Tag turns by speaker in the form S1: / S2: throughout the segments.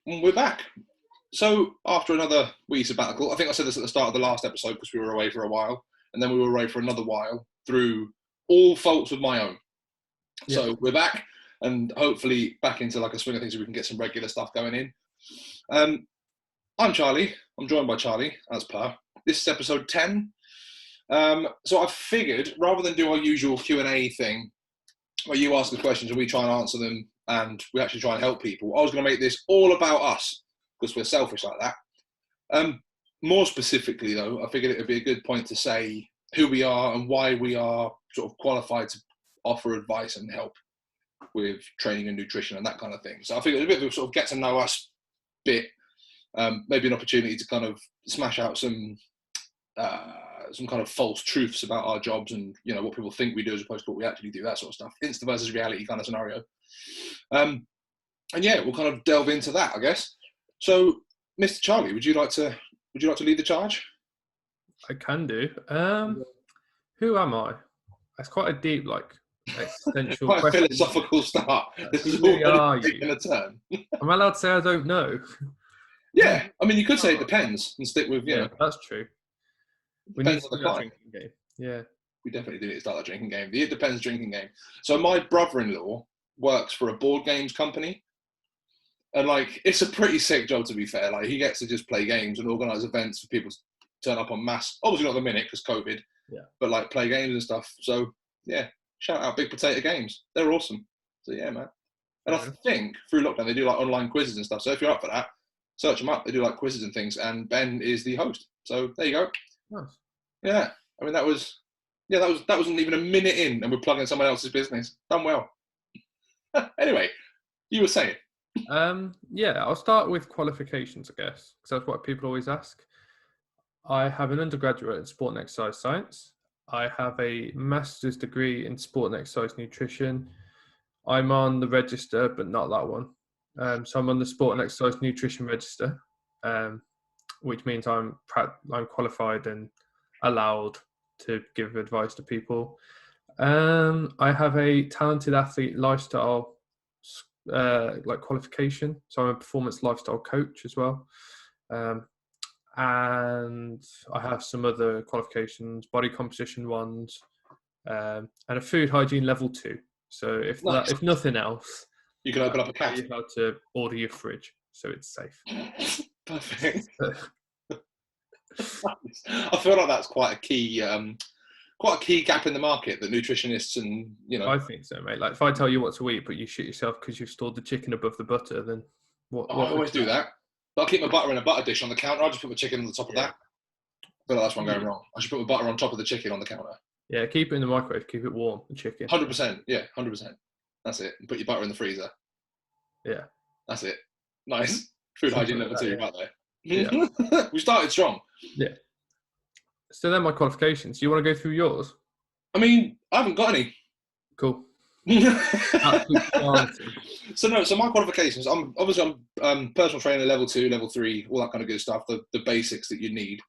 S1: We're back. So after another wee sabbatical, I think I said this at the start of the last episode because we were away for a while, and then we were away for another while through all faults of my own.
S2: Yeah.
S1: So we're back, and hopefully back into like a swing of things so we can get some regular stuff going in. I'm Charlie. I'm joined by Charlie, as per. This is episode 10. So I figured, rather than do our usual Q&A thing, where you ask the questions and we try and answer them, and we actually try and help people, I was going to make this all about us, because we're selfish like that. More specifically, though, I figured it would be a good point to say who we are and why we are sort of qualified to offer advice and help with training and nutrition and that kind of thing. So I figured a bit of a sort of get to know us bit, maybe an opportunity to kind of smash out some kind of false truths about our jobs and, you know, what people think we do as opposed to what we actually do, that sort of stuff. Insta versus reality kind of scenario. And yeah, we'll kind of delve into that, I guess. So, Mr. Charlie, would you like to lead the charge?
S2: I can do. Who am I? That's quite a deep, existential
S1: Quite
S2: question.
S1: a philosophical start. This is
S2: Who are
S1: already taking
S2: you?
S1: a turn.
S2: Am I allowed to say I don't know?
S1: Yeah, I mean, you could say it depends and stick with, you know.
S2: That's true. We need
S1: Depends
S2: to
S1: on
S2: do
S1: the
S2: that
S1: client.
S2: drinking game. Yeah.
S1: We definitely do need to start that drinking game. The It Depends drinking game. So my brother-in-law works for a board games company. And it's a pretty sick job, to be fair. Like, he gets to just play games and organise events for people to turn up en masse. Obviously not at the minute because COVID.
S2: Yeah.
S1: But play games and stuff. So yeah, shout out Big Potato Games. They're awesome. So yeah, man. And I think through lockdown they do online quizzes and stuff. So if you're up for that, search them up. They do quizzes and things. And Ben is the host. So there you go.
S2: Nice.
S1: Yeah. I mean that wasn't even a minute in, and we're plugging someone else's business. Done well. Anyway, you were saying.
S2: I'll start with qualifications, I guess, because that's what people always ask. I have an undergraduate in sport and exercise science. I have a master's degree in sport and exercise nutrition. I'm on the register, but not that one. So I'm on the sport and exercise nutrition register, which means I'm qualified and allowed to give advice to people. I have a talented athlete lifestyle qualification, so I'm a performance lifestyle coach as well, and I have some other qualifications, body composition ones, and a food hygiene level 2. So if nothing else,
S1: you can open up a cafe.
S2: You how to order your fridge so it's safe.
S1: Perfect. I feel like that's quite a key gap in the market, that nutritionists and, you know.
S2: I think so, mate. If I tell you what to eat, but you shit yourself because you've stored the chicken above the butter, then what?
S1: I always do that. But I'll keep my butter in a butter dish on the counter. I'll just put my chicken on the top of that. I feel like that's where I'm going wrong. I should put my butter on top of the chicken on the counter.
S2: Yeah, keep it in the microwave. Keep it warm, the chicken.
S1: 100%. Yeah, 100%. That's it. Put your butter in the freezer.
S2: Yeah.
S1: That's it. Nice. Food hygiene level 2 right there.
S2: Yeah.
S1: We started strong.
S2: Yeah. So then my qualifications. You want to go through yours?
S1: I mean, I haven't got any.
S2: Cool.
S1: So my qualifications, I'm personal trainer level 2, level 3, all that kind of good stuff, the basics that you need.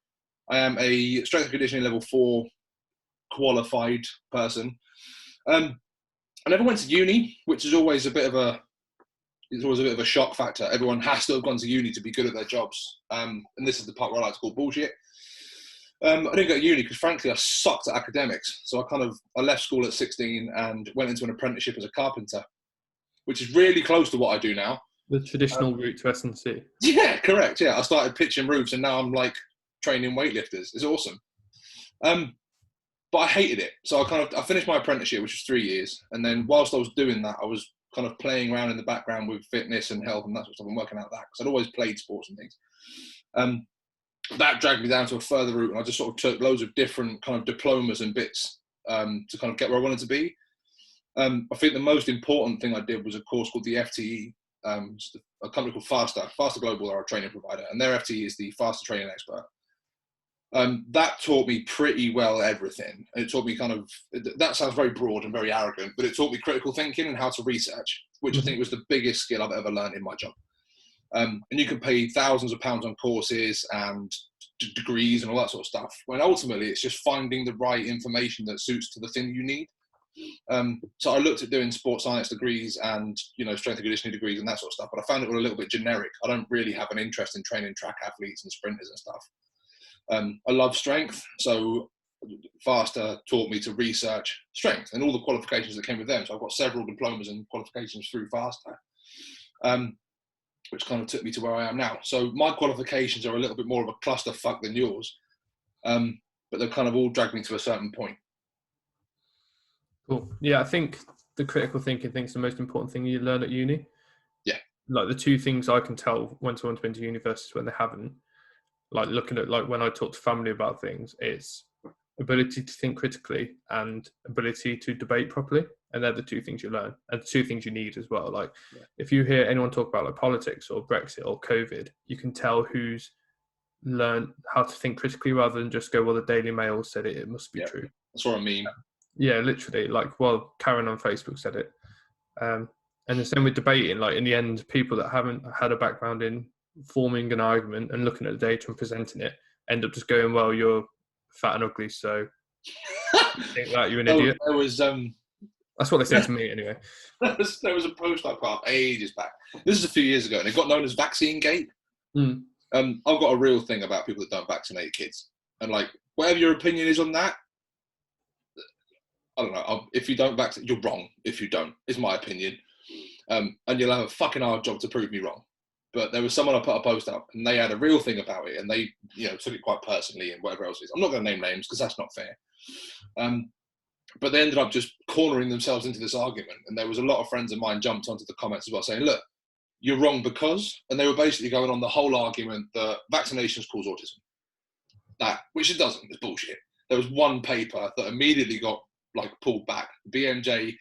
S1: I am a strength and conditioning level 4 qualified person. I never went to uni, which is always a bit of a shock factor. Everyone has to have gone to uni to be good at their jobs. And this is the part where I like to call bullshit. I didn't go to uni because, frankly, I sucked at academics. So I left school at 16 and went into an apprenticeship as a carpenter, which is really close to what I do now.
S2: The traditional route to S&C.
S1: Yeah, correct. Yeah, I started pitching roofs and now I'm training weightlifters. It's awesome. But I hated it. So I finished my apprenticeship, which was 3 years. And then whilst I was doing that, I was kind of playing around in the background with fitness and health and that sort of stuff and working out that, because I'd always played sports and things. That dragged me down to a further route, and I just sort of took loads of different kind of diplomas and bits to kind of get where I wanted to be. I think the most important thing I did was a course called the FTE, a company called Faster Global are a training provider, and their FTE is the Faster Training Expert. That taught me pretty well everything. It taught me that sounds very broad and very arrogant, but it taught me critical thinking and how to research, which I think was the biggest skill I've ever learned in my job. And you can pay thousands of pounds on courses and degrees and all that sort of stuff, when ultimately it's just finding the right information that suits to the thing you need. So I looked at doing sports science degrees and, strength and conditioning degrees and that sort of stuff, but I found it all a little bit generic. I don't really have an interest in training track athletes and sprinters and stuff. I love strength, so Faster taught me to research strength and all the qualifications that came with them. So I've got several diplomas and qualifications through Faster, which kind of took me to where I am now. So my qualifications are a little bit more of a clusterfuck than yours, but they've kind of all dragged me to a certain point.
S2: Cool. Yeah, I think the critical thinking thing is the most important thing you learn at uni.
S1: Yeah.
S2: Like the two things I can tell when someone's been to university when they haven't, like looking at like when I talk to family about things, it's ability to think critically and ability to debate properly. And they're the two things you learn and the two things you need as well. Like if you hear anyone talk about like politics or Brexit or COVID, you can tell who's learned how to think critically rather than just go, well, the Daily Mail said it, it must be true.
S1: That's what I mean.
S2: Yeah, literally. Like, well, Karen on Facebook said it. And the same with debating. Like, in the end, people that haven't had a background in forming an argument and looking at the data and presenting it end up just going, well, you're fat and ugly, so think that you're an idiot.
S1: There was
S2: that's what they said to me anyway.
S1: There was a post I put up ages back. This is a few years ago, and it got known as Vaccine Gate. I've got a real thing about people that don't vaccinate kids, and like whatever your opinion is on that, I don't know. If you don't vaccinate, you're wrong. If you don't, is my opinion, and you'll have a fucking hard job to prove me wrong. But there was someone I put a post up, and they had a real thing about it, and they, took it quite personally and whatever else it is. I'm not going to name names because that's not fair. But they ended up just cornering themselves into this argument, and there was a lot of friends of mine jumped onto the comments as well, saying, "Look, you're wrong because," and they were basically going on the whole argument that vaccinations cause autism. Which it doesn't. It's bullshit. There was one paper that immediately got pulled back. BMJ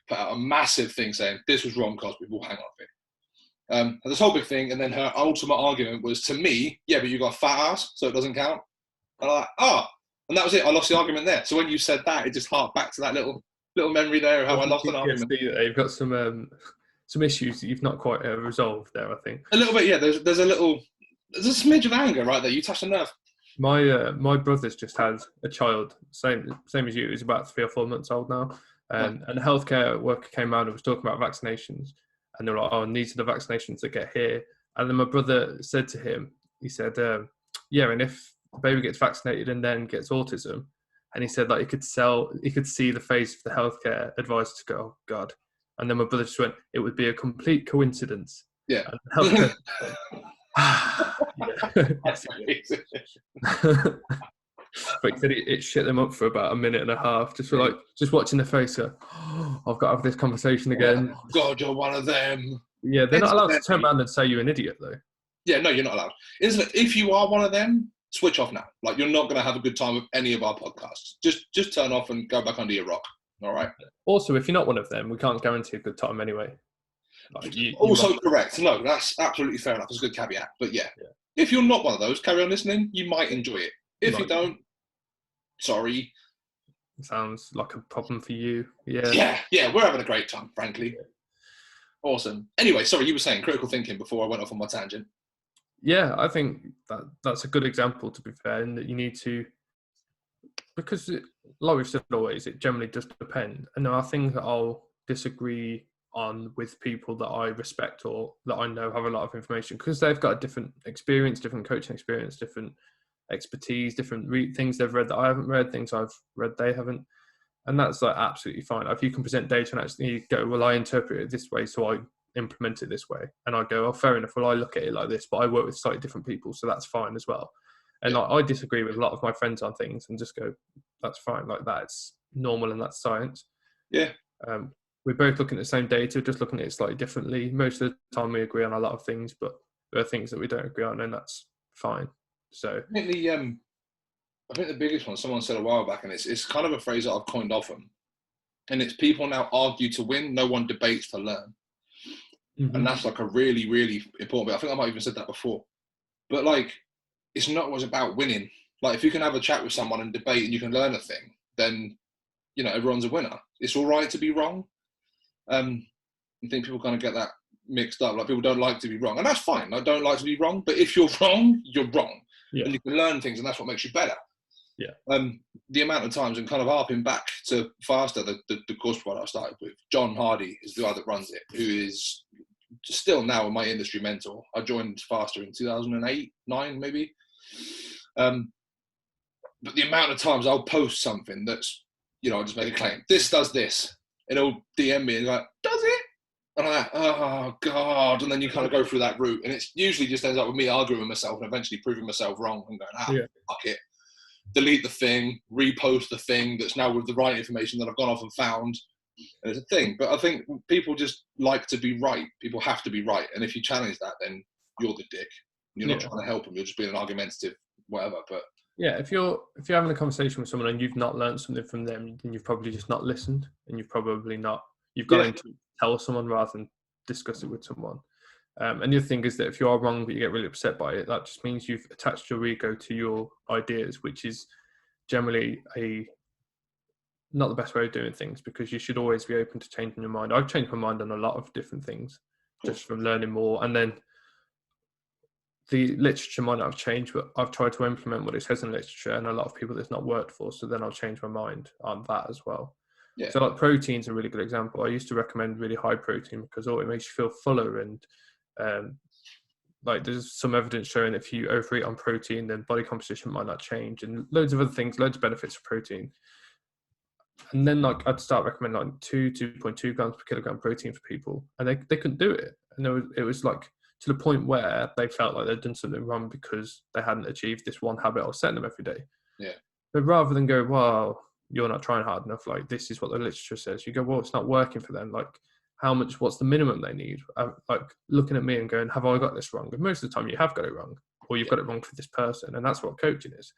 S1: put out a massive thing saying this was wrong because we will hang off it. And this whole big thing, and then her ultimate argument was to me, yeah, but you got a fat ass, so it doesn't count. And I'm like, and that was it. I lost the argument there. So when you said that, it just harked back to that little memory there of how I lost an argument.
S2: You've got some issues that you've not quite resolved there, I think.
S1: A little bit, yeah. There's a smidge of anger right there. You touched a nerve.
S2: My brother's just had a child, same as you. He's about 3 or 4 months old now, and a healthcare worker came around and was talking about vaccinations, and they were like, "Oh, and these are the vaccinations that get here." And then my brother said to him, he said, "Yeah, and if the baby gets vaccinated and then gets autism," and he said like he could see the face of the healthcare advisor to go, "Oh God," and then my brother just went, "It would be a complete coincidence."
S1: Yeah.
S2: And but he said it shit them up for about a minute and a half, just watching the face go, "Oh, I've got to have this conversation again."
S1: Oh, God, you're one of them.
S2: Yeah, they're not allowed to turn around and say you're an idiot though.
S1: Yeah, no, you're not allowed. Isn't it? If you are one of them, switch off now. Like you're not going to have a good time with any of our podcasts. Just turn off and go back under your rock. All right.
S2: Also, if you're not one of them, we can't guarantee a good time anyway.
S1: Correct. No, that's absolutely fair enough. It's a good caveat. But yeah, if you're not one of those, carry on listening. You might enjoy it. If you don't, sorry.
S2: Sounds like a problem for you. Yeah.
S1: Yeah. We're having a great time, frankly. Yeah. Awesome. Anyway, sorry, you were saying critical thinking before I went off on my tangent.
S2: Yeah, I think that's a good example, to be fair, in that you need to, because like we've said always, it generally does depend. And there are things that I'll disagree on with people that I respect or that I know have a lot of information because they've got a different experience, different coaching experience, different expertise, different things they've read that I haven't read, things I've read they haven't. And that's absolutely fine. If you can present data and actually go, well, I interpret it this way, so I implement it this way. And I go, oh, fair enough. Well, I look at it like this, but I work with slightly different people, so that's fine as well. And I disagree with a lot of my friends on things and just go, that's fine. Like that's normal and that's science.
S1: Yeah.
S2: We're both looking at the same data, just looking at it slightly differently. Most of the time we agree on a lot of things, but there are things that we don't agree on, and that's fine. So
S1: I think the biggest one, someone said a while back, and it's kind of a phrase that I've coined often, and it's people now argue to win, no one debates to learn. Mm-hmm. And that's like a really, really important bit. I think I might have even said that before. But like, it's not always about winning. Like if you can have a chat with someone and debate and you can learn a thing, then, everyone's a winner. It's all right to be wrong. I think people kind of get that mixed up. Like people don't like to be wrong, and that's fine. I don't like to be wrong, but if you're wrong, you're wrong. Yeah. And you can learn things, and that's what makes you better.
S2: Yeah.
S1: The amount of times, and kind of harping back to Faster, the course provider I started with, John Hardy is the guy that runs it, who is still now my industry mentor. I joined Faster in 2008, 9 maybe. But the amount of times I'll post something that's, I just make a claim, this does this, and he'll DM me and like, does it? And I'm like, oh God. And then you kind of go through that route, and it's usually just ends up with me arguing with myself and eventually proving myself wrong and going, fuck it. Delete the thing, repost the thing that's now with the right information that I've gone off and found. And it's a thing. But I think people just like to be right. People have to be right. And if you challenge that, then you're the dick. You're not trying to help them. You're just being an argumentative whatever. But
S2: yeah, if you're having a conversation with someone and you've not learned something from them, then you've probably just not listened, and you've gone in to tell someone rather than discuss it with someone. And the other thing is that if you are wrong but you get really upset by it, that just means you've attached your ego to your ideas, which is generally not the best way of doing things, because you should always be open to changing your mind. I've changed my mind on a lot of different things just from learning more, and then the literature might not have changed, but I've tried to implement what it says in literature, and a lot of people it's not worked for, so then I'll change my mind on that as well. Yeah. So like protein's a really good example. I used to recommend really high protein because it makes you feel fuller, and like there's some evidence showing if you overeat on protein, then body composition might not change, and loads of other things, loads of benefits of protein. And then like I'd start recommending like 2.2 grams per kilogram protein for people, and they couldn't do it, and it was like to the point where they felt like they'd done something wrong because they hadn't achieved this one habit I was setting them every day.
S1: Yeah.
S2: But rather than go, well, you're not trying hard enough, like this is what the literature says, you go, well, it's not working for them. Like what's the minimum they need? Like looking at me and going, have I got this wrong? And most of the time you have got it wrong, or you've got it wrong for this person. And that's what coaching is.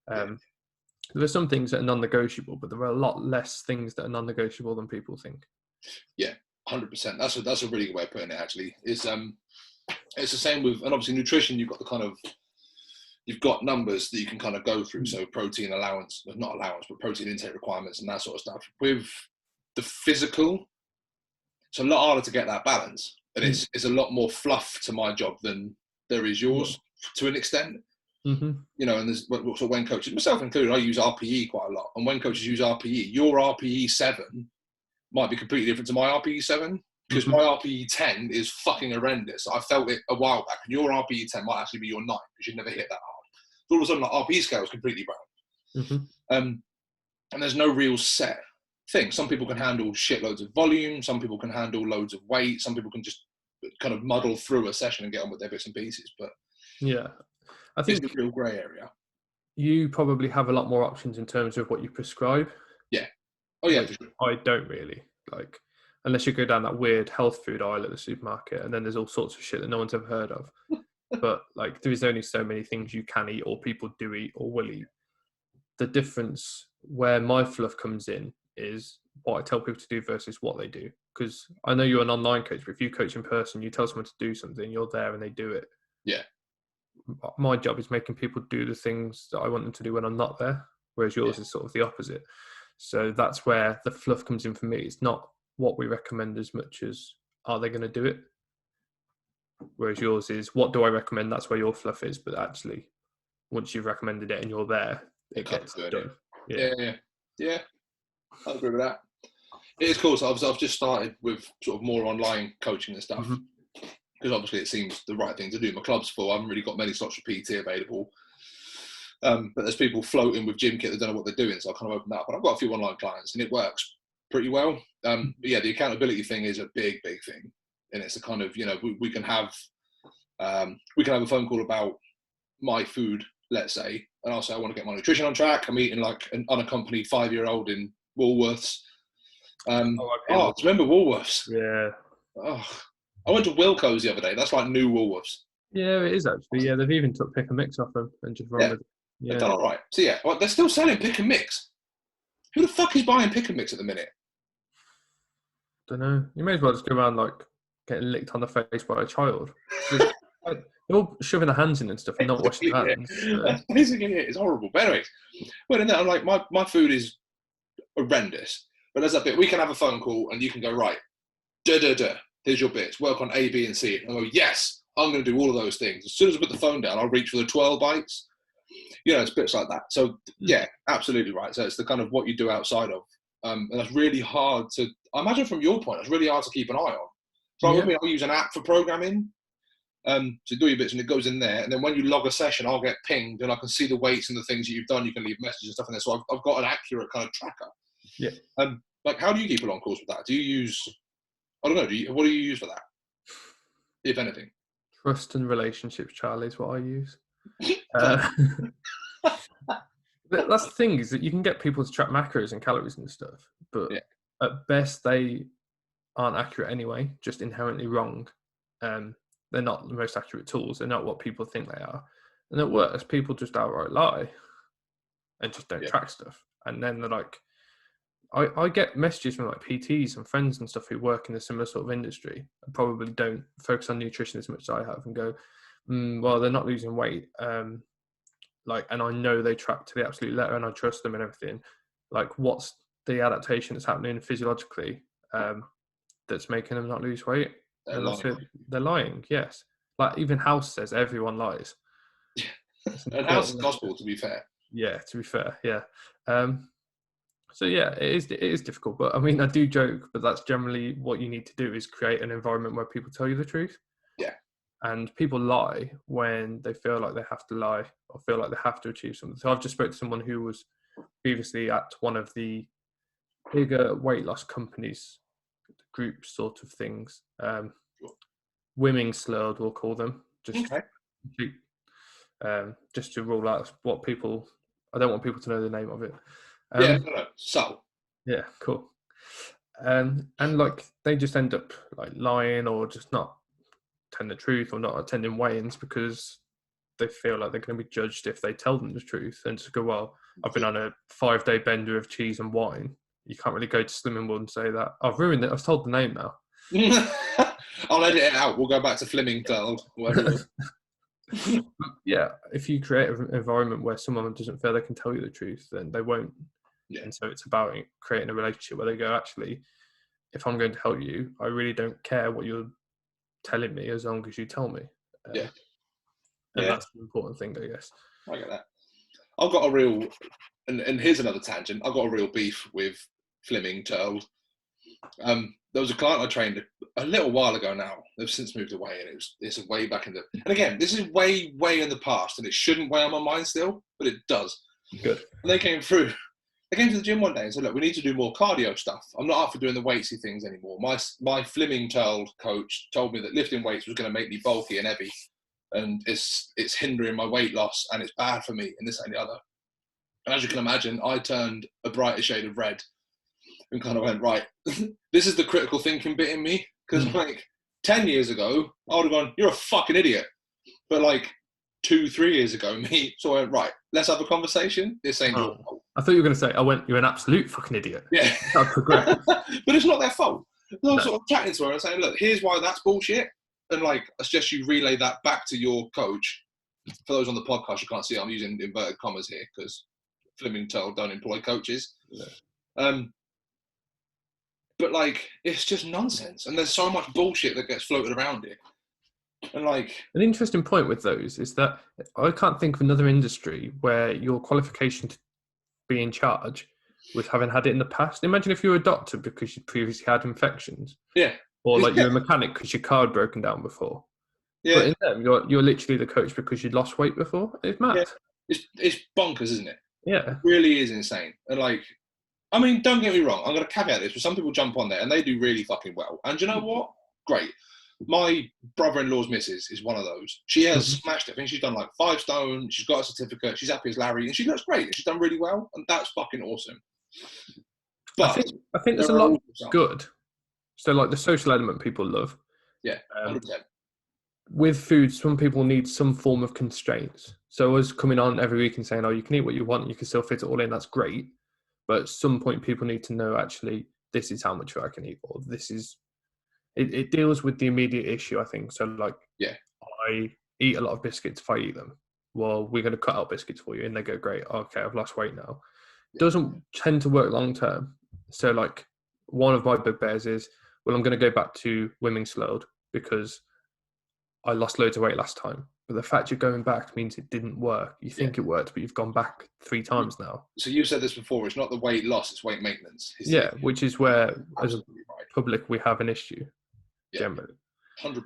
S2: There are some things that are non-negotiable, but there are a lot less things that are non-negotiable than people think.
S1: Yeah, 100%. That's a really good way of putting it, actually. It's the same with, and obviously nutrition, you've got numbers that you can kind of go through. So protein allowance, not allowance, but protein intake requirements and that sort of stuff. With the physical, it's a lot harder to get that balance. And it's a lot more fluff to my job than there is yours to an extent. Mm-hmm. And there's so when coaches, myself included, I use RPE quite a lot. And when coaches use RPE, your RPE 7 might be completely different to my RPE 7. Because my RPE 10 is fucking horrendous. I felt it a while back, and your RPE 10 might actually be your 9 because you never hit that hard. So all of a sudden, the RPE scale is completely brown. Mm-hmm. And there's no real set thing. Some people can handle shitloads of volume. Some people can handle loads of weight. Some people can just kind of muddle through a session and get on with their bits and pieces. But
S2: yeah, I think
S1: it's a real grey area.
S2: You probably have a lot more options in terms of what you prescribe.
S1: Yeah. Oh yeah.
S2: For sure. I don't really like. Unless you go down that weird health food aisle at the supermarket, and then there's all sorts of shit that no one's ever heard of. But like, there is only so many things you can eat, or people do eat, or will eat. The difference where my fluff comes in is what I tell people to do versus what they do. Because I know you're an online coach, but if you coach in person, you tell someone to do something, you're there and they do it.
S1: Yeah.
S2: My job is making people do the things that I want them to do when I'm not there, whereas yours is sort of the opposite. So that's where the fluff comes in for me. It's not what we recommend as much as are they going to do it, whereas yours is what do I recommend, that's where your fluff is. But actually once you've recommended it and you're there, it gets done.
S1: Yeah, I agree with that. It is cool. So I've just started with sort of more online coaching and stuff because obviously it seems the right thing to do. My club's full. I haven't really got many slots for PT available, but there's people floating with gym kit that don't know what they're doing, so I kind of open that up. But I've got a few online clients and it works pretty well. But yeah, the accountability thing is a big thing, and it's a kind of, we can have a phone call about my food, let's say, and I'll say I want to get my nutrition on track. I'm eating like an unaccompanied 5-year-old in Woolworths. Remember Woolworths?
S2: Yeah.
S1: I went to Wilco's the other day. That's like new Woolworths.
S2: Yeah, it is actually. Yeah, they've even took pick and mix off them and just run with it. Yeah,
S1: they've done all right. So yeah, they're still selling pick and mix. Who the fuck is buying pick and mix at the minute?
S2: Don't know. You may as well just go around like getting licked on the face by a child. They're all shoving their hands in and stuff and not washing their hands.
S1: That's basically it. It's horrible. But anyways, I'm like, my food is horrendous. But there's that bit. We can have a phone call and you can go, right, here's your bits. Work on A, B, and C. And I go, yes, I'm going to do all of those things. As soon as I put the phone down, I'll reach for the 12 bites. It's bits like that. So yeah, absolutely right. So it's the kind of what you do outside of, and that's really hard to. I imagine from your point, it's really hard to keep an eye on. So like with me, I use an app for programming. To do your bits, and it goes in there, and then when you log a session, I'll get pinged, and I can see the weights and the things that you've done. You can leave messages and stuff in there, so I've got an accurate kind of tracker.
S2: Yeah.
S1: Like, how do you keep along course with that? Do you use? I don't know. What do you use for that, if anything?
S2: Trust and relationships, Charlie, is what I use. That's the thing, is that you can get people to track macros and calories and stuff, but at best they aren't accurate anyway, just inherently wrong. They're not the most accurate tools. They're not what people think they are. And at worst, people just outright lie and just don't track stuff. And then they're like, I get messages from like PTs and friends and stuff who work in a similar sort of industry and probably don't focus on nutrition as much as I have, and go, well, they're not losing weight. And I know they track to the absolute letter and I trust them and everything. Like, what's the adaptation that's happening physiologically that's making them not lose weight? They're lying, yes. Like, even House says everyone lies.
S1: And House is gospel, to be fair.
S2: Yeah, to be fair, yeah. So yeah, it is difficult, but I mean, I do joke, but that's generally what you need to do, is create an environment where people tell you the truth.
S1: Yeah.
S2: And people lie when they feel like they have to lie or feel like they have to achieve something. So I've just spoke to someone who was previously at one of the bigger weight loss companies, group sort of things. Women slurred, we'll call them. Just to rule out what people. I don't want people to know the name of it.
S1: So.
S2: Yeah, cool. And like, they just end up like lying or just not telling the truth or not attending weigh-ins because they feel like they're going to be judged if they tell them the truth, and just go, well, I've been on a 5-day bender of cheese and wine. You can't really go to Slimming World and say that. I've ruined it. I've told the name now.
S1: I'll edit it out. We'll go back to Flemingdale.
S2: Yeah, if you create an environment where someone doesn't feel they can tell you the truth, then they won't. Yeah. And so it's about creating a relationship where they go, actually, if I'm going to help you, I really don't care what you're telling me as long as you tell me. And that's the important thing, I guess.
S1: I get that. I've got a real, and here's another tangent, I've got a real beef with Flemingdale. There was a client I trained a little while ago now. They've since moved away, and it's way back in the. And again, this is way in the past, and it shouldn't weigh on my mind still, but it does.
S2: Good.
S1: And they came through. They came to the gym one day and said, "Look, we need to do more cardio stuff. I'm not up for doing the weightsy things anymore. My Flemingdale coach told me that lifting weights was going to make me bulky and heavy, and it's hindering my weight loss, and it's bad for me, and this and the other." And as you can imagine, I turned a brighter shade of red and kind of went, right, this is the critical thinking bit in me. Because like 10 years ago, I would have gone, you're a fucking idiot. But like 2-3 years ago, so I went, right, let's have a conversation. This ain't your fault.
S2: I thought you were going to say, you're an absolute fucking idiot.
S1: Yeah.
S2: But
S1: it's not their fault. I was sort of chatting to her and saying, look, here's why that's bullshit. And like, I suggest you relay that back to your coach. For those on the podcast, you can't see I'm using inverted commas here because Flemingdale don't employ coaches. Yeah. But like, it's just nonsense, and there's so much bullshit that gets floated around it. And like,
S2: an interesting point with those is that I can't think of another industry where your qualification to be in charge was having had it in the past. Imagine if you were a doctor because you previously had infections.
S1: Yeah.
S2: Or like you're a mechanic because your car had broken down before. Yeah. But in them, you're literally the coach because you'd lost weight before. It's mad.
S1: Yeah. It's bonkers, isn't it?
S2: Yeah.
S1: It really is insane. And like, I mean, don't get me wrong. I'm going to caveat this, but some people jump on there and they do really fucking well. And you know what? Great. My brother-in-law's missus is one of those. She has smashed it. I think she's done like 5 stone. She's got a certificate. She's happy as Larry, and she looks great. She's done really well, and that's fucking awesome. But
S2: I think there's a lot good. So like the social element people love.
S1: Yeah, 100%.
S2: With food, some people need some form of constraints. So us coming on every week and saying, "Oh, you can eat what you want. You can still fit it all in." That's great. But at some point, people need to know, actually, this is how much I can eat, or this is... It deals with the immediate issue, I think. So, like, I eat a lot of biscuits if I eat them. Well, we're going to cut out biscuits for you. And they go, great, okay, I've lost weight now. It doesn't tend to work long term. So, like, one of my bugbears is, well, I'm going to go back to Women's Load because I lost loads of weight last time. But the fact you're going back means it didn't work. You think it worked, but you've gone back 3 times now.
S1: So you've said this before, it's not the weight loss, it's weight maintenance.
S2: Yeah, which is where, as a
S1: right.
S2: public, we have an issue, generally.
S1: 100%.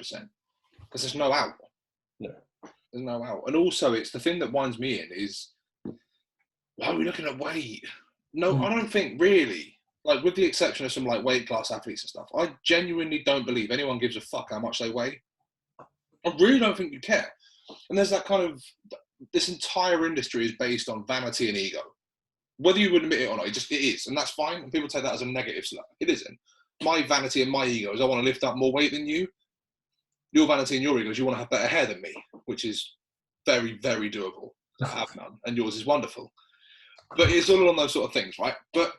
S1: Because there's no out.
S2: No.
S1: There's no out. And also, it's the thing that winds me in is, why are we looking at weight? No, I don't think really. Like, with the exception of some like weight class athletes and stuff, I genuinely don't believe anyone gives a fuck how much they weigh. I really don't think you care. And there's that kind of, this entire industry is based on vanity and ego. Whether you would admit it or not, it is. And that's fine. And people take that as a negative slur. It isn't. My vanity and my ego is I want to lift up more weight than you. Your vanity and your ego is you want to have better hair than me, which is very, very doable. I have none. And yours is wonderful. But it's all on those sort of things, right? But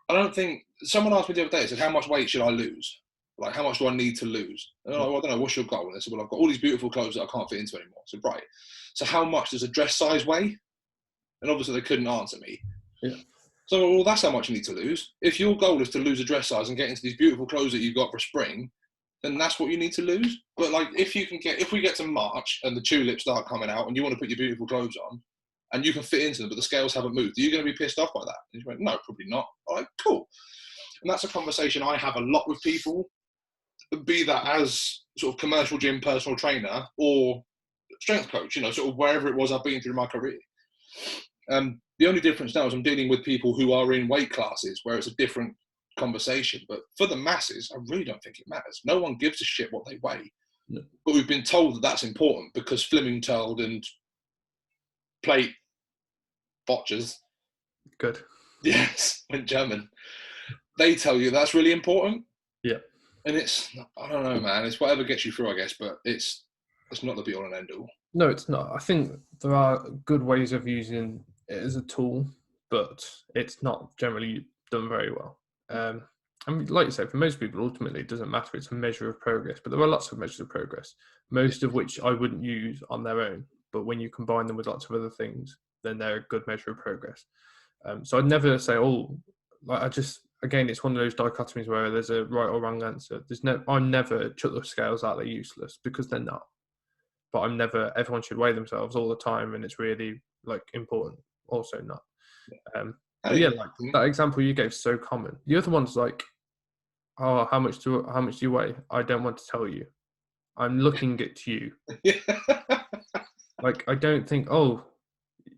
S1: I don't think, someone asked me the other day, said, how much weight should I lose? Like, how much do I need to lose? And I'm like, well, I don't know, what's your goal? And they said, well, I've got all these beautiful clothes that I can't fit into anymore. So, right. So how much does a dress size weigh? And obviously they couldn't answer me.
S2: Yeah.
S1: So, well, that's how much you need to lose. If your goal is to lose a dress size and get into these beautiful clothes that you've got for spring, then that's what you need to lose. But like, if we get to March and the tulips start coming out and you want to put your beautiful clothes on and you can fit into them, but the scales haven't moved, are you going to be pissed off by that? And you went, no, probably not. All right, cool. And that's a conversation I have a lot with people, be that as sort of commercial gym personal trainer or strength coach, you know, sort of wherever it was I've been through my career. The only difference now is I'm dealing with people who are in weight classes where it's a different conversation. But for the masses, I really don't think it matters. No one gives a shit what they weigh. No. But we've been told that that's important because Flemingtold and plate botchers. Good. Yes, in German. They tell you that's really important.
S2: Yeah.
S1: And it's, I don't know, man. It's whatever gets you through, I guess. But it's not the be all and end all.
S2: No, it's not. I think there are good ways of using it as a tool, but it's not generally done very well. I mean, like you said, for most people, ultimately, it doesn't matter. It's a measure of progress, but there are lots of measures of progress, most of which I wouldn't use on their own. But when you combine them with lots of other things, then they're a good measure of progress. So I'd never say, again, it's one of those dichotomies where there's a right or wrong answer. I'm never chuck the scales out, they're useless, because they're not. But everyone should weigh themselves all the time, and it's really like important. Also not. But yeah, like that example you gave is so common. The other one's like, oh, how much do you weigh? I don't want to tell you. I'm looking at you. Like, I don't think, oh,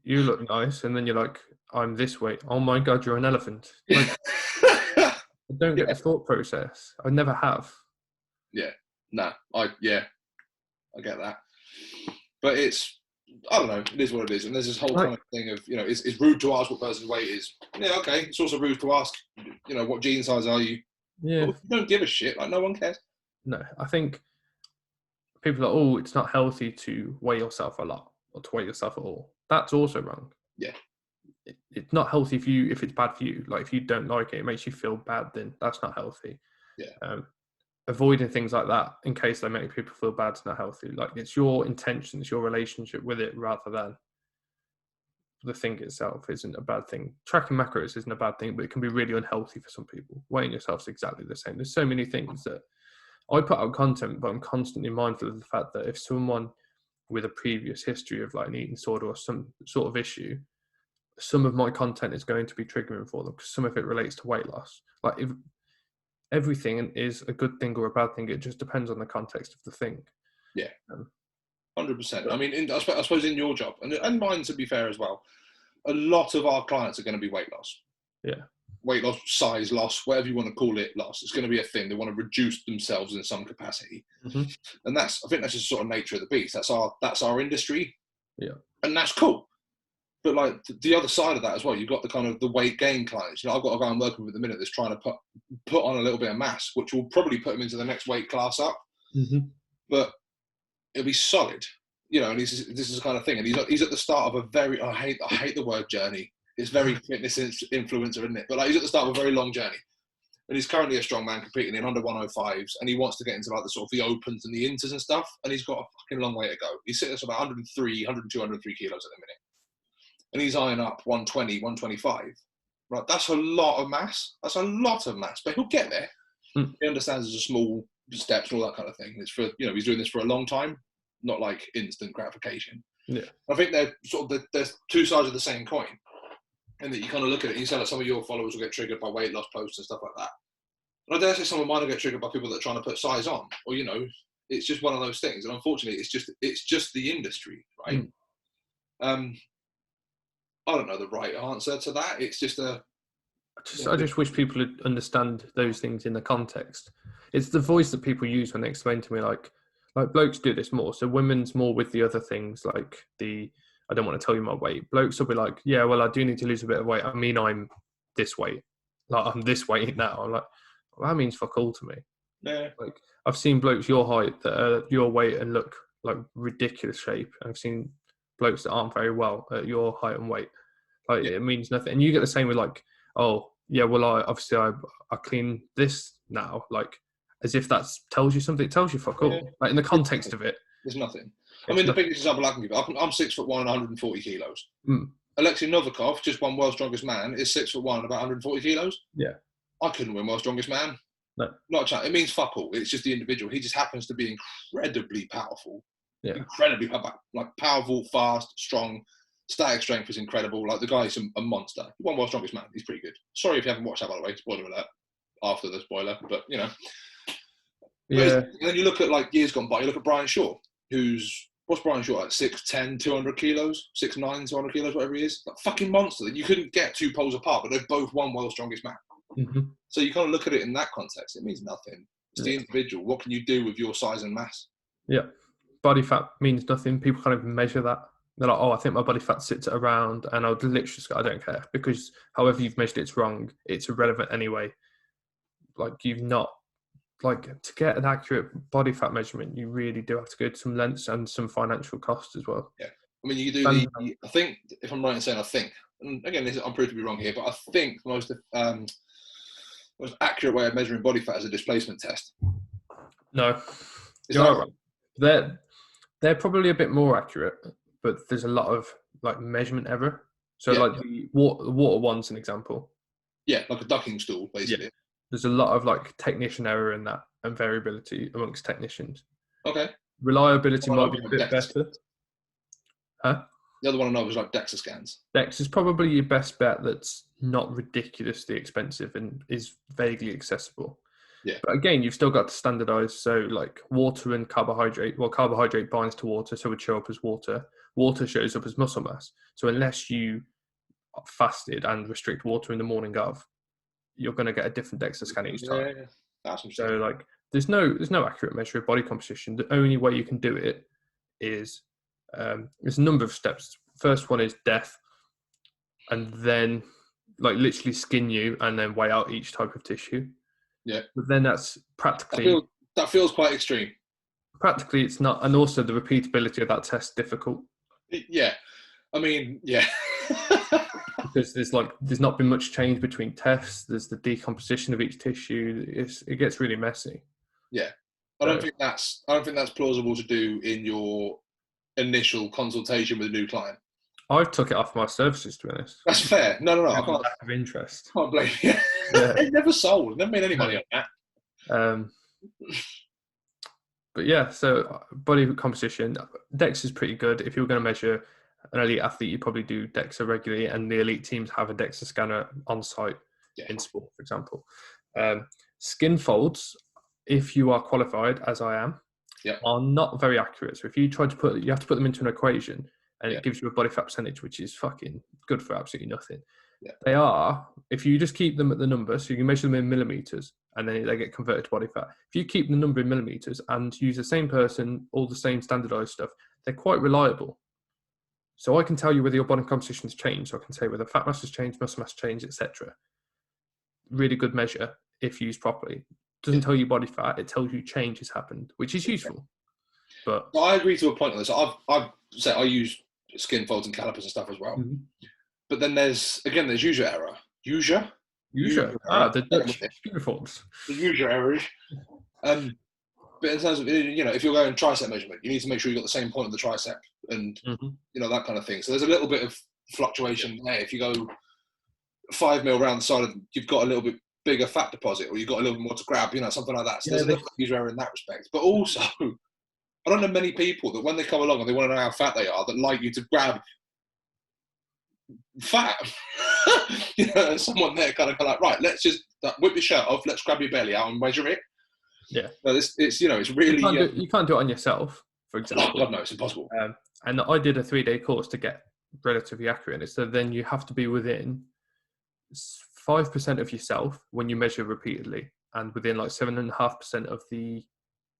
S2: you look nice, and then you're like, I'm this weight. Oh my God, you're an elephant. Like, I don't get the thought process. I never have.
S1: Yeah. No. I get that. But it's, I don't know, it is what it is. And there's this whole kind of thing of, you know, it's rude to ask what person's weight is. Yeah, okay. It's also rude to ask, you know, what jean size are you?
S2: Yeah.
S1: Well, you don't give a shit. Like, no one cares.
S2: No, I think people are, oh, it's not healthy to weigh yourself a lot or to weigh yourself at all. That's also wrong.
S1: Yeah.
S2: It's not healthy if it's bad for you. Like, if you don't like it, it makes you feel bad, then that's not healthy.
S1: Yeah.
S2: Avoiding things like that in case they make people feel bad is not healthy. Like, it's your intention, it's your relationship with it rather than the thing itself isn't a bad thing. Tracking macros isn't a bad thing, but it can be really unhealthy for some people. Weighing yourself is exactly the same. There's so many things that I put out content, but I'm constantly mindful of the fact that if someone with a previous history of like an eating disorder or some sort of issue, some of my content is going to be triggering for them because some of it relates to weight loss. Like, if everything is a good thing or a bad thing, it just depends on the context of the thing.
S1: Yeah. 100%. I mean, I suppose in your job, and mine to be fair as well, a lot of our clients are going to be weight loss.
S2: Yeah.
S1: Weight loss, size loss, whatever you want to call it, loss. It's going to be a thing. They want to reduce themselves in some capacity. Mm-hmm. And I think that's just sort of nature of the beast. That's our industry.
S2: Yeah.
S1: And that's cool. But like the other side of that as well, you've got the kind of the weight gain clients. You know, I've got a guy I'm working with at the minute that's trying to put on a little bit of mass, which will probably put him into the next weight class up. Mm-hmm. But it'll be solid, you know. And this is the kind of thing. And he's at the start of a very, I hate the word journey. It's very fitness influencer, isn't it? But like, he's at the start of a very long journey. And he's currently a strongman competing in under 105s, and he wants to get into like the sort of the opens and the inters and stuff. And he's got a fucking long way to go. He's sitting at about 102, 103 kilos at the minute. And he's eyeing up 120, 125. Right, that's a lot of mass. That's a lot of mass. But he'll get there. He understands there's a small steps and all that kind of thing. It's for, he's doing this for a long time, not like instant gratification.
S2: Yeah.
S1: I think they're there's two sides of the same coin, and that you kind of look at it. You say that some of your followers will get triggered by weight loss posts and stuff like that. And I dare say some of mine will get triggered by people that are trying to put size on, or it's just one of those things. And unfortunately, it's just the industry, right? I don't know the right answer to that. It's just
S2: I just wish people would understand those things in the context. It's the voice that people use when they explain to me, like blokes do this more. So women's more with the other things, like I don't want to tell you my weight. Blokes will be like, yeah, well, I do need to lose a bit of weight. I mean, I'm this weight. Like, I'm this weight now. I'm like, well, that means fuck all to me.
S1: Yeah.
S2: Like, I've seen blokes your height that are your weight and look like ridiculous shape. And I've seen blokes that aren't very well at your height and weight. Like, it means nothing. And you get the same with like, oh, yeah, well, I clean this now. Like, as if that tells you something. It tells you fuck all. Like, in the context of it.
S1: There's nothing. I mean, the biggest example I can give you, I'm 6'1" and 140 kilos. Alexei Novikov, just won World's Strongest Man, is 6'1", about 140 kilos.
S2: Yeah.
S1: I couldn't win World's Strongest Man.
S2: No.
S1: Not a chance. It means fuck all. It's just the individual. He just happens to be incredibly powerful.
S2: Yeah.
S1: Incredibly powerful, fast, strong. Static strength is incredible. Like, the guy's a monster. He won World's Strongest Man. He's pretty good. Sorry if you haven't watched that, by the way. Spoiler alert. After the spoiler, but
S2: Yeah.
S1: And then you look at like years gone by. You look at Brian Shaw, what's Brian Shaw, like 6'10", 200 kilos, 6'9", 200 kilos, whatever he is. Like, fucking monster. You couldn't get two poles apart, but they've both won World's Strongest Man.
S2: Mm-hmm.
S1: So you kind of look at it in that context. It means nothing. It's the individual. What can you do with your size and mass?
S2: Yeah. Body fat means nothing. People kind of measure that. They're like, oh, I think my body fat sits at around, and I'll literally just go, I don't care, because however you've measured it's wrong. It's irrelevant anyway. Like, you've not, like, to get an accurate body fat measurement, you really do have to go to some lengths and some financial costs as well.
S1: Yeah. I mean, you do I think, if I'm right in saying, and again, I'm proved to be wrong here, but I think the most accurate way of measuring body fat is a displacement test.
S2: No. You're right. They're probably a bit more accurate, but there's a lot of like measurement error. So the water one's an example.
S1: Yeah, like a ducking stool, basically. Yeah.
S2: There's a lot of like technician error in that and variability amongst technicians.
S1: Okay.
S2: Reliability might be a bit better. Huh?
S1: The other one I know is like DEXA scans.
S2: DEXA is probably your best bet that's not ridiculously expensive and is vaguely accessible.
S1: Yeah.
S2: But again, you've still got to standardize. So like water and carbohydrate. Well, carbohydrate binds to water, so it would show up as water. Water shows up as muscle mass. So unless you fasted and restrict water in the morning of, you're going to get a different DEXA scan each time.
S1: Yeah. That's
S2: so like there's no accurate measure of body composition. The only way you can do it is there's a number of steps. First one is death, and then like literally skin you and then weigh out each type of tissue.
S1: Yeah.
S2: But then that's practically...
S1: That feels quite extreme.
S2: Practically it's not, and also the repeatability of that test difficult.
S1: Yeah. I mean, yeah.
S2: Because there's not been much change between tests. There's the decomposition of each tissue. It gets really messy.
S1: Yeah. I don't think that's plausible to do in your initial consultation with a new client.
S2: I've took it off my services, to be honest.
S1: That's fair. No. I can't.
S2: Lack of interest.
S1: Can't blame you. Yeah. It never sold. Never made any money on that.
S2: But yeah, so body composition, DEXA is pretty good. If you're going to measure an elite athlete, you probably do DEXA regularly, and the elite teams have a DEXA scanner on site in sport, for example. Skin folds, if you are qualified, as I am, are not very accurate. So if you try to you have to put them into an equation, and it gives you a body fat percentage, which is fucking good for absolutely nothing.
S1: Yeah.
S2: They are, if you just keep them at the number, so you can measure them in millimeters, and then they get converted to body fat. If you keep the number in millimeters and use the same person, all the same standardized stuff, they're quite reliable. So I can tell you whether your body composition has changed. So I can say whether fat mass has changed, muscle mass changed, etc. Really good measure if used properly. It doesn't tell you body fat; it tells you change has happened, which is useful. But
S1: I agree to a point on this. I've said I use skin folds and calipers and stuff as well. Mm-hmm. But then there's user error. User.
S2: The Dutch uniforms.
S1: The user errors. But in terms of, if you're going tricep measurement, you need to make sure you've got the same point of the tricep and, that kind of thing. So there's a little bit of fluctuation there. If you go 5 mil around the side, you've got a little bit bigger fat deposit, or you've got a little more to grab, something like that. So
S2: Yeah,
S1: there's a little user error in that respect. But also, I don't know many people that when they come along and they want to know how fat they are, that like you to grab fat. And someone there kind of like, right, let's just whip your shirt off, let's grab your belly out and measure it.
S2: Yeah.
S1: So it's really
S2: you can't do it on yourself, for example.
S1: Oh God, no, it's impossible.
S2: And I did a 3-day course to get relatively accurate in it. So then you have to be within 5% of yourself when you measure repeatedly, and within like 7.5% of the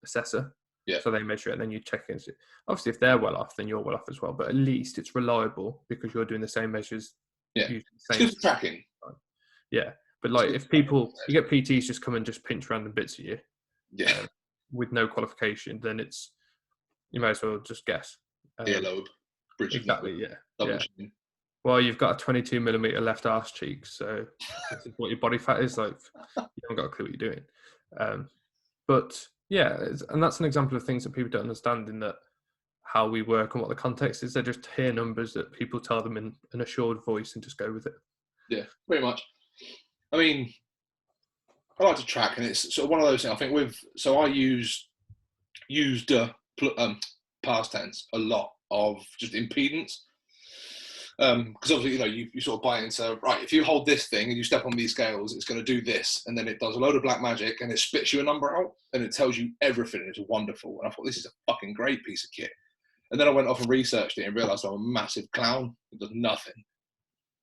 S2: assessor.
S1: Yeah.
S2: So they measure it and then you check it. Obviously, if they're well off, then you're well off as well. But at least it's reliable because you're doing the same measures.
S1: Yeah. It's good for tracking.
S2: Yeah. But like if you get PTs just come and just pinch random bits of you, with no qualification, then you might as well just guess.
S1: Earlobe, bridge
S2: exactly,
S1: of double chin.
S2: Well, you've got a 22mm left arse cheek, so this is what your body fat is like. You haven't got a clue what you're doing. But yeah, and that's an example of things that people don't understand in that how we work and what the context is. They just hear numbers that people tell them in an assured voice and just go with it.
S1: Yeah, pretty much. I mean, I like to track, and it's sort of one of those things. I think I used past tense a lot of just impedance. Because obviously, you sort of buy into, right, if you hold this thing and you step on these scales, it's going to do this. And then it does a load of black magic and it spits you a number out and it tells you everything. It's wonderful. And I thought, this is a fucking great piece of kit. And then I went off and researched it and realized I'm a massive clown. It does nothing.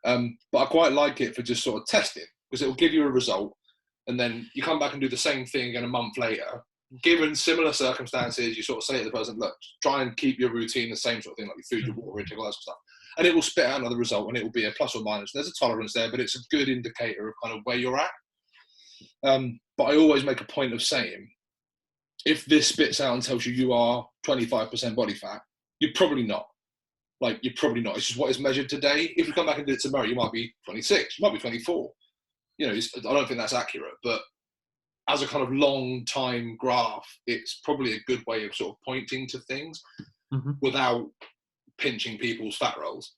S1: But I quite like it for just sort of testing, because it will give you a result. And then you come back and do the same thing again a month later. Given similar circumstances, you sort of say to the person, look, try and keep your routine the same sort of thing, like your food, your water intake, all that sort of stuff. And it will spit out another result, and it will be a plus or minus. There's a tolerance there, but it's a good indicator of kind of where you're at. But I always make a point of saying, if this spits out and tells you are 25% body fat, you're probably not. You're probably not. It's just what is measured today. If you come back and do it tomorrow, you might be 26, you might be 24. I don't think that's accurate, but as a kind of long time graph, it's probably a good way of sort of pointing to things without pinching people's fat rolls.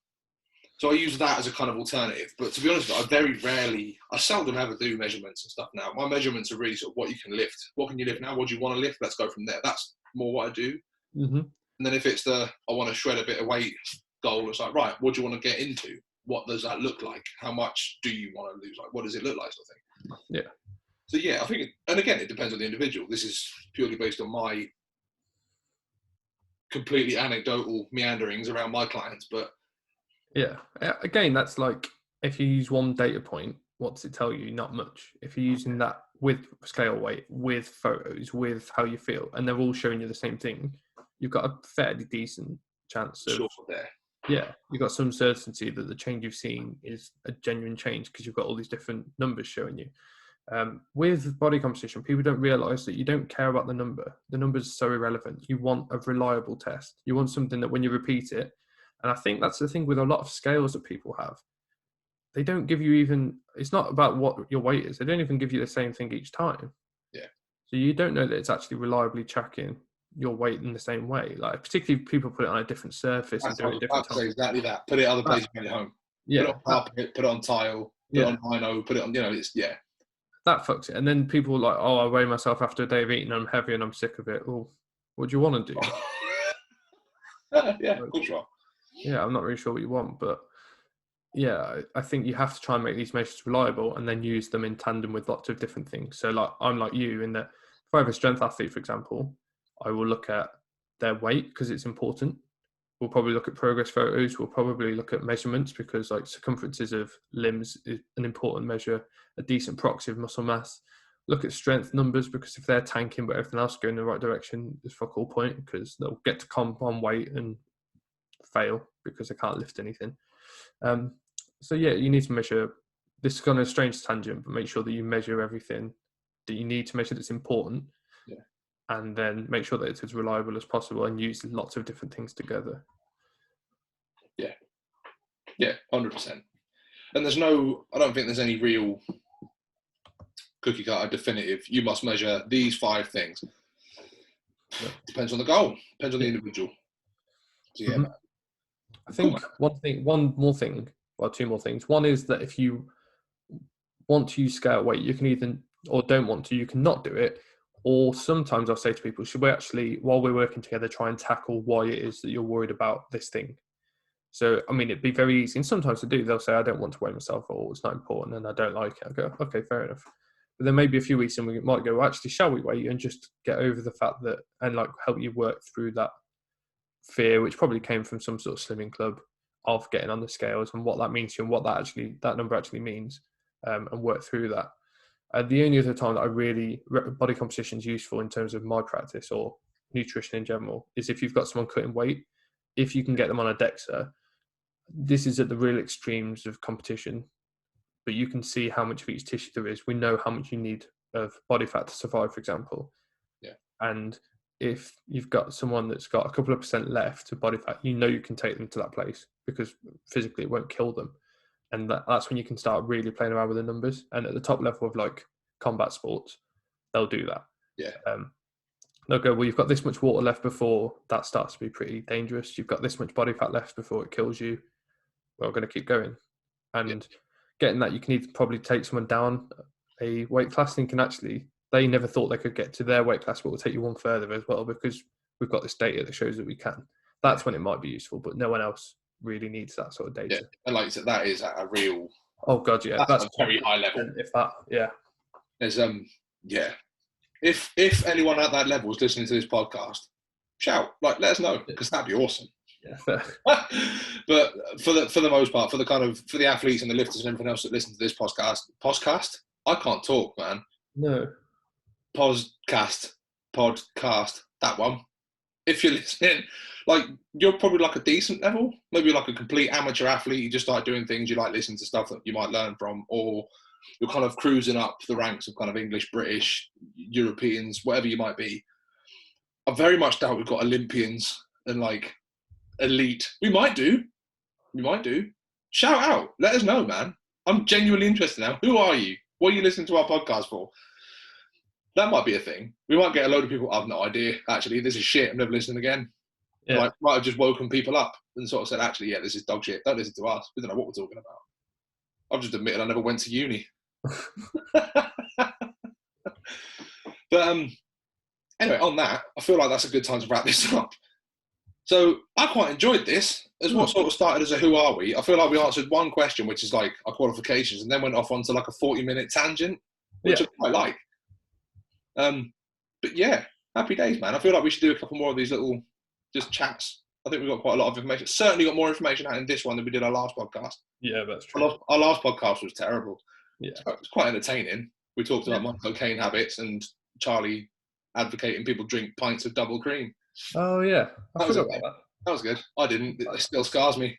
S1: So I use that as a kind of alternative. But to be honest, I seldom ever do measurements and stuff now. My measurements are really sort of what you can lift. What can you lift now? What do you want to lift? Let's go from there. That's more what I do. And then if it's I want to shred a bit of weight goal, it's like, right, what do you want to get into? What does that look like? How much do you want to lose? Like, what does it look like, sort of thing?
S2: Yeah.
S1: So yeah, I think, and again, it depends on the individual. This is purely based on my completely anecdotal meanderings around my clients, but
S2: yeah, again, that's like if you use one data point, what does it tell you? Not much. If you're using that with scale weight, with photos, with how you feel, and they're all showing you the same thing, you've got a fairly decent chance of
S1: there.
S2: Yeah, you've got some certainty that the change you've seen is a genuine change because you've got all these different numbers showing you. With body composition, people don't realise that you don't care about the number. The number is so irrelevant. You want a reliable test. You want something that when you repeat it, and I think that's the thing with a lot of scales that people have. They don't give you it's not about what your weight is. They don't even give you the same thing each time.
S1: Yeah.
S2: So you don't know that it's actually reliably tracking your weight in the same way. Like particularly if people put it on a different surface and do it different times.
S1: Exactly that. Put it other places at home.
S2: Yeah.
S1: Put it on carpet, put it on tile, put it on lino, put it on,
S2: That fucks it. And then people are like, oh, I weigh myself after a day of eating, I'm heavy and I'm sick of it. Well, what do you want to do?
S1: Yeah, of course you are.
S2: Yeah, I'm not really sure what you want, but yeah, I think you have to try and make these measures reliable and then use them in tandem with lots of different things. So like I'm like you in that if I have a strength athlete, for example, I will look at their weight because it's important. We'll probably look at progress photos. We'll probably look at measurements because like circumferences of limbs is an important measure, a decent proxy of muscle mass. Look at strength numbers because if they're tanking but everything else going in the right direction, it's fuck all point because they'll get to comp on weight and fail because they can't lift anything. So yeah, you need to measure. This is kind of a strange tangent, but make sure that you measure everything that you need to measure that's important.
S1: Yeah.
S2: And then make sure that it's as reliable as possible and use lots of different things together.
S1: Yeah, 100%. And I don't think there's any real cookie cutter definitive, you must measure these 5 things. Yeah. Depends on the goal, depends on the individual. So yeah,
S2: I think two more things. One is that if you want to use scale weight, you can either, or don't want to, you can not do it. Or sometimes I'll say to people, should we actually, while we're working together, try and tackle why it is that you're worried about this thing? So, I mean, it'd be very easy. And sometimes they do. They'll say, I don't want to weigh myself, or it's not important and I don't like it. I go, okay, fair enough. But then maybe a few weeks and we might go, well, actually, shall we weigh you and just get over the fact that, and like help you work through that fear, which probably came from some sort of slimming club of getting on the scales and what that means to you and what that number actually means, and work through that. The only other time that I really, body composition is useful in terms of my practice or nutrition in general is if you've got someone cutting weight, if you can get them on a DEXA. This is at the real extremes of competition, but you can see how much of each tissue there is. We know how much you need of body fat to survive, for example.
S1: Yeah.
S2: And if you've got someone that's got a couple of percent left of body fat, you know you can take them to that place because physically it won't kill them. And that's when you can start really playing around with the numbers. And at the top level of like combat sports, they'll do that.
S1: Yeah.
S2: They'll go, well, you've got this much water left before that starts to be pretty dangerous. You've got this much body fat left before it kills you. We're going to keep going. And getting that, you can either probably take someone down a weight class and can actually, they never thought they could get to their weight class, but we'll take you one further as well because we've got this data that shows that we can. That's when it might be useful, but no one else really needs that sort of data.
S1: Yeah. And like I said, that is at a real...
S2: Oh, God, yeah.
S1: That's a very high level.
S2: If that, yeah.
S1: There's, yeah. If anyone at that level is listening to this podcast, shout, like, let us know, because that'd be awesome.
S2: Yeah, fair.
S1: But for the most part, for the athletes and the lifters and everything else that listen to this podcast, I can't talk, man.
S2: No.
S1: Podcast, that one. If you're listening, like, you're probably like a decent level, maybe like a complete amateur athlete. You just like doing things, you like listening to stuff that you might learn from, or you're kind of cruising up the ranks of kind of English, British, Europeans, whatever you might be. I very much doubt we've got Olympians and like elite. We might do. Shout out. Let us know, man. I'm genuinely interested now. Who are you? What are you listening to our podcast for? That might be a thing. We might get a load of people. I've no idea. Actually, this is shit. I'm never listening again.
S2: Yeah.
S1: Like, might have just woken people up and sort of said, actually, yeah, this is dog shit. Don't listen to us. We don't know what we're talking about. I've just admitted I never went to uni. But anyway, on that, I feel like that's a good time to wrap this up. So I quite enjoyed this. As what sort of started as a who are we? I feel like we answered one question, which is like our qualifications, and then went off onto like a 40-minute tangent, which I quite like. But yeah, happy days, man. I feel like we should do a couple more of these little just chats. I think we've got quite a lot of information. Certainly got more information out in this one than we did our last podcast.
S2: Yeah, that's true.
S1: Our last podcast was terrible.
S2: Yeah.
S1: It was quite entertaining. We talked about my cocaine habits and Charlie advocating people drink pints of double cream.
S2: Oh, yeah. I forgot about that.
S1: That was good. I didn't. It still scars me.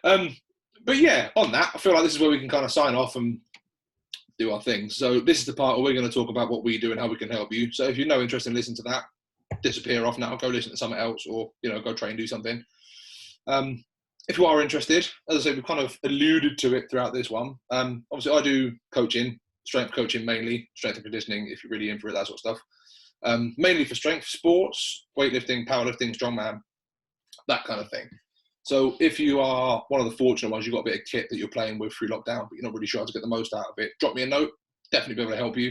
S1: But yeah, on that, I feel like this is where we can kind of sign off and do our thing. So this is the part where we're going to talk about what we do and how we can help you. So if you're no interest in listening to that, disappear off now, go listen to something else, or go try and do something. If you are interested, as I say, we've kind of alluded to it throughout this one. Obviously, I do coaching, strength coaching mainly, strength and conditioning, if you're really in for it, that sort of stuff. Mainly for strength sports, weightlifting, powerlifting, strongman, that kind of thing. So if you are one of the fortunate ones, you've got a bit of kit that you're playing with through lockdown, but you're not really sure how to get the most out of it, drop me a note. Definitely be able to help you.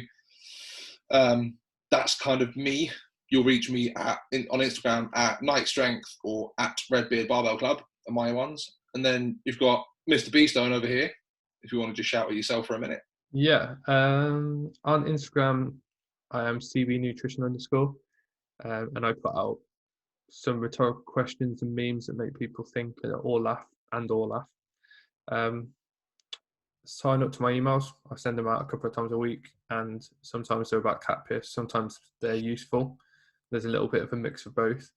S1: That's kind of me. You'll reach me on Instagram at Night Strength or at Redbeard Barbell Club, are my ones. And then you've got Mr. Beastone over here, if you want to just shout at yourself for a minute.
S2: Yeah. On Instagram, I am CB_nutrition_, and I put out some rhetorical questions and memes that make people think or laugh. Sign up to my emails. I send them out a couple of times a week, and sometimes they're about cat piss, sometimes they're useful. There's a little bit of a mix of both.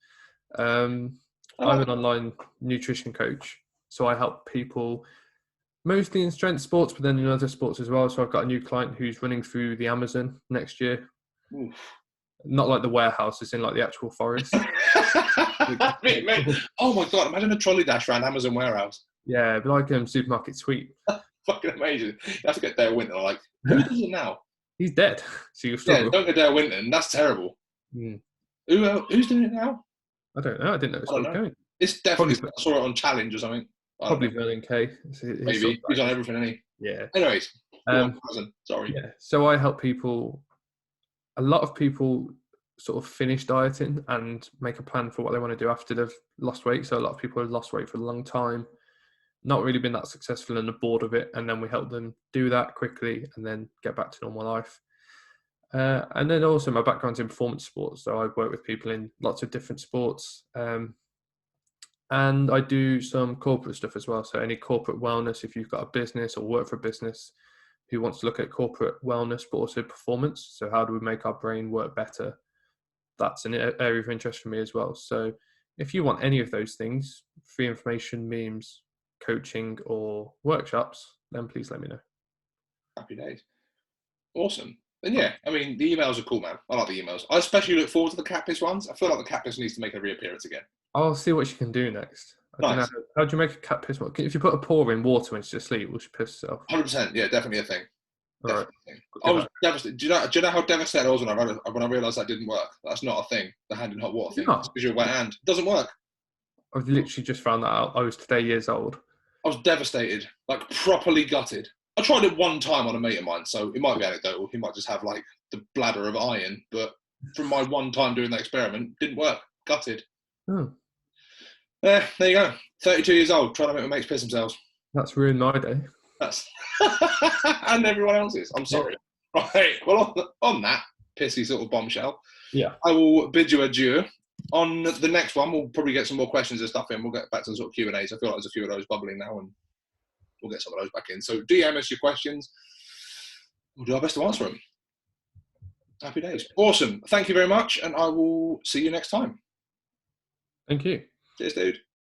S2: I'm an online nutrition coach, so I help people mostly in strength sports, but then in other sports as well. So I've got a new client who's running through the Amazon next year. Oof. Not like the warehouse, it's in like the actual forest.
S1: Oh my God, imagine a trolley dash around Amazon warehouse.
S2: Yeah, it'd be like supermarket sweep.
S1: Fucking amazing. You have to get Dale Winton. Like, who does it now?
S2: He's dead. So you'll struggle.
S1: Yeah, don't get Dale Winton. That's terrible.
S2: Mm.
S1: Who's doing it now?
S2: I don't know. I didn't know it was still going.
S1: It's definitely, I saw it on Challenge or something. I don't know.
S2: Probably Vernon Kay. He's sort
S1: Maybe.
S2: of
S1: He's on
S2: like,
S1: everything, isn't he?
S2: yeah.
S1: Anyways, go on,
S2: Um,
S1: cousin. Sorry.
S2: yeah. So I help people. A lot of people sort of finish dieting and make a plan for what they want to do after they've lost weight. So a lot of people have lost weight for a long time, not really been that successful and are bored of it. And then we help them do that quickly and then get back to normal life. And then also my background's in performance sports. So I work with people in lots of different sports. And I do some corporate stuff as well. So any corporate wellness, if you've got a business or work for a business who wants to look at corporate wellness, but also performance. So how do we make our brain work better? That's an area of interest for me as well. So if you want any of those things, free information, memes, coaching or workshops, then please let me know.
S1: Happy days. Awesome. And yeah, I mean, the emails are cool, man. I like the emails. I especially look forward to the cat piss ones. I feel like the cat piss needs to make a reappearance again.
S2: I'll see what you can do next. I don't know.
S1: Nice.
S2: How do you make a cat piss? If you put a paw in water when she's asleep, will she piss herself?
S1: 100%. Yeah, definitely a thing.
S2: All right.
S1: Definitely a thing. I was devastated. Do you know how devastated I was when I realised that didn't work? That's not a thing. The hand in hot water thing.
S2: No.
S1: It's because you're a wet hand. It doesn't work.
S2: I've literally just found that out. I was today years old.
S1: I was devastated, like properly gutted. I tried it one time on a mate of mine, so it might be anecdotal. He might just have like the bladder of iron, but from my one time doing that experiment, didn't work. Gutted.
S2: Oh.
S1: There you go. 32 years old, trying to make my mates piss themselves.
S2: That's ruined my day.
S1: That's and everyone else's. I'm sorry. Yeah. Right. Well, on that pissy sort of bombshell,
S2: yeah,
S1: I will bid you adieu. On the next one, we'll probably get some more questions and stuff in. We'll get back to the sort of Q&As. I feel like there's a few of those bubbling now, and we'll get some of those back in. So DM us your questions. We'll do our best to answer them. Happy days. Awesome. Thank you very much, and I will see you next time.
S2: Thank you.
S1: Cheers, dude.